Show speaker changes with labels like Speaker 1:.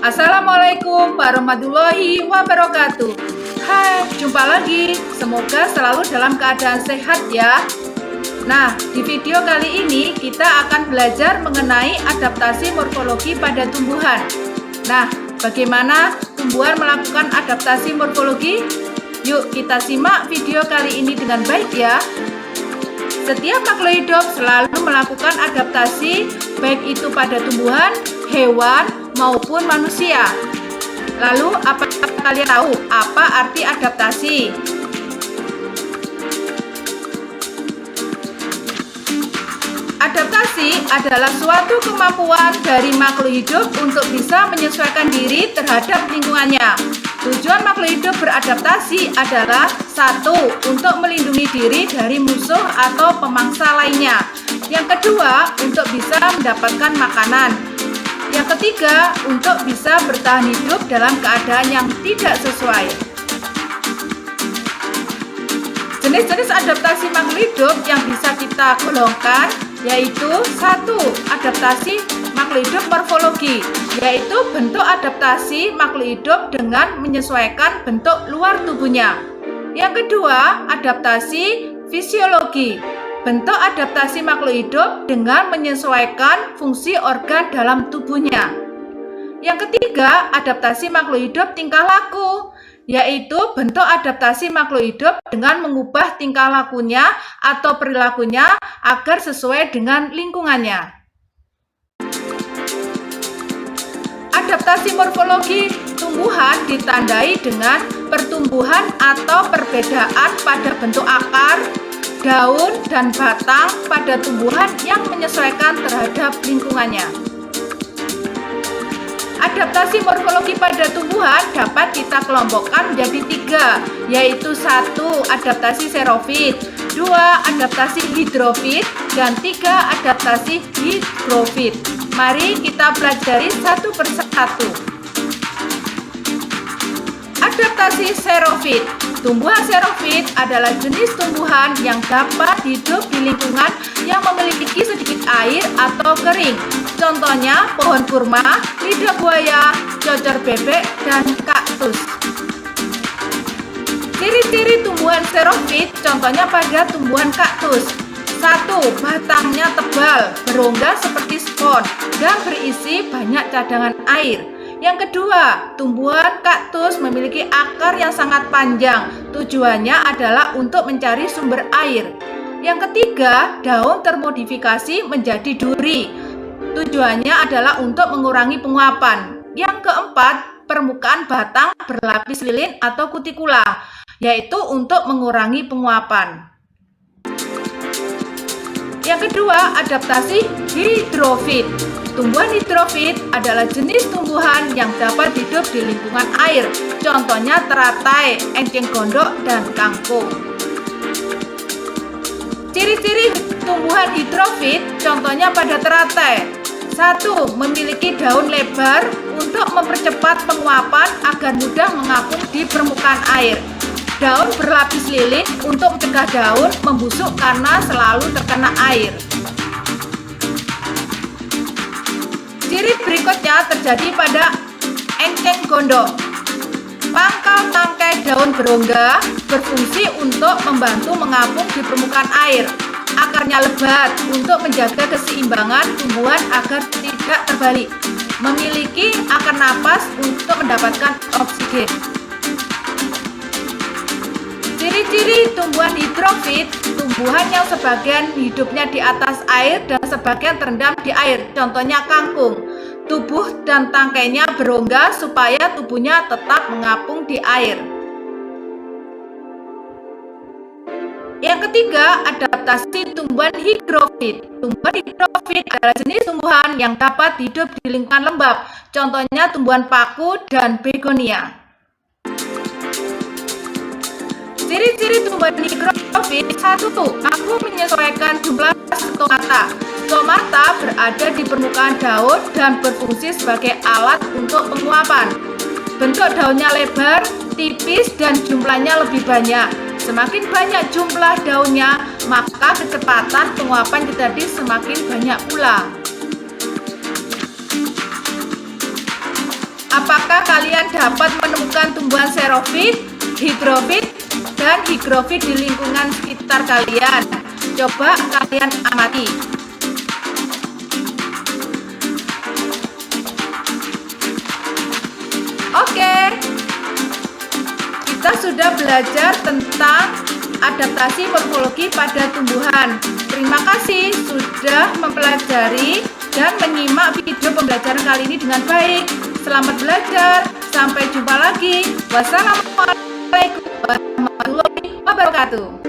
Speaker 1: Assalamualaikum warahmatullahi wabarakatuh. Hai, jumpa lagi. Semoga selalu dalam keadaan sehat ya. Nah, di video kali ini kita akan belajar mengenai adaptasi morfologi pada tumbuhan. Nah, bagaimana tumbuhan melakukan adaptasi morfologi? Yuk kita simak video kali ini dengan baik ya. Setiap makhluk hidup selalu melakukan adaptasi, baik itu pada tumbuhan, hewan, maupun manusia. Lalu, apa kalian tahu apa arti adaptasi? Adaptasi adalah suatu kemampuan dari makhluk hidup untuk bisa menyesuaikan diri terhadap lingkungannya. Tujuan makhluk hidup beradaptasi adalah satu, untuk melindungi diri dari musuh atau pemangsa lainnya. Yang kedua, untuk bisa mendapatkan makanan. Yang ketiga, untuk bisa bertahan hidup dalam keadaan yang tidak sesuai. Jenis-jenis adaptasi makhluk hidup yang bisa kita golongkan yaitu satu, adaptasi makhluk hidup morfologi, yaitu bentuk adaptasi makhluk hidup dengan menyesuaikan bentuk luar tubuhnya. Yang kedua, adaptasi fisiologi, bentuk adaptasi makhluk hidup dengan menyesuaikan fungsi organ dalam tubuhnya. Yang ketiga, adaptasi makhluk hidup tingkah laku, yaitu bentuk adaptasi makhluk hidup dengan mengubah tingkah lakunya atau perilakunya agar sesuai dengan lingkungannya. Adaptasi morfologi tumbuhan ditandai dengan pertumbuhan atau perbedaan pada bentuk akar, daun, dan batang pada tumbuhan yang menyesuaikan terhadap lingkungannya. Adaptasi morfologi pada tumbuhan dapat kita kelompokkan menjadi tiga, yaitu satu, adaptasi xerofit, dua, adaptasi hidrofit, dan tiga, adaptasi higrofit. Mari kita pelajari satu persatu. Adaptasi xerofit. Tumbuhan xerofit adalah jenis tumbuhan yang dapat hidup di lingkungan yang memiliki sedikit air atau kering. Contohnya pohon kurma, lidah buaya, cocor bebek, dan kaktus. Ciri-ciri tumbuhan xerofit contohnya pada tumbuhan kaktus. Satu, batangnya tebal, berongga seperti spons, dan berisi banyak cadangan air. Yang kedua, tumbuhan kaktus memiliki akar yang sangat panjang. Tujuannya adalah untuk mencari sumber air. Yang ketiga, daun termodifikasi menjadi duri. Tujuannya adalah untuk mengurangi penguapan. Yang keempat, permukaan batang berlapis lilin atau kutikula, yaitu untuk mengurangi penguapan. Yang kedua, adaptasi hidrofit. Tumbuhan hidrofit adalah jenis tumbuhan yang dapat hidup di lingkungan air. Contohnya teratai, enceng gondok, dan kangkung. Ciri-ciri tumbuhan hidrofit contohnya pada teratai. Satu, memiliki daun lebar untuk mempercepat penguapan agar mudah mengapung di permukaan air. Daun berlapis lilin untuk mencegah daun membusuk karena selalu terkena air. Ciri berikutnya terjadi pada enceng gondok. Pangkal tangkai daun berongga berfungsi untuk membantu mengapung di permukaan air. Akarnya lebat untuk menjaga keseimbangan tumbuhan agar tidak terbalik. Memiliki akar napas untuk mendapatkan oksigen. Ciri-ciri tumbuhan hidrofit, tumbuhan yang sebagian hidupnya di atas air dan sebagian terendam di air. Contohnya kangkung. Tubuh dan tangkainya berongga supaya tubuhnya tetap mengapung di air. Yang ketiga, adaptasi tumbuhan higrofit. Tumbuhan higrofit adalah jenis tumbuhan yang dapat hidup di lingkungan lembab. Contohnya tumbuhan paku dan begonia. Ciri-ciri tumbuhan higrofit. Satu, mampu menyesuaikan jumlah stomata. Stomata berada di permukaan daun dan berfungsi sebagai alat untuk penguapan. Bentuk daunnya lebar, tipis, dan jumlahnya lebih banyak. Semakin banyak jumlah daunnya, maka kecepatan penguapan terjadi semakin banyak pula. Apakah kalian dapat menemukan tumbuhan xerofit, hidrofit, dan higrofit di lingkungan sekitar kalian? Coba kalian amati. Oke, kita sudah belajar tentang adaptasi morfologi pada tumbuhan. Terima kasih sudah mempelajari dan menyimak video pembelajaran kali ini dengan baik. Selamat belajar, sampai jumpa lagi. Wassalamualaikum warahmatullahi wabarakatuh.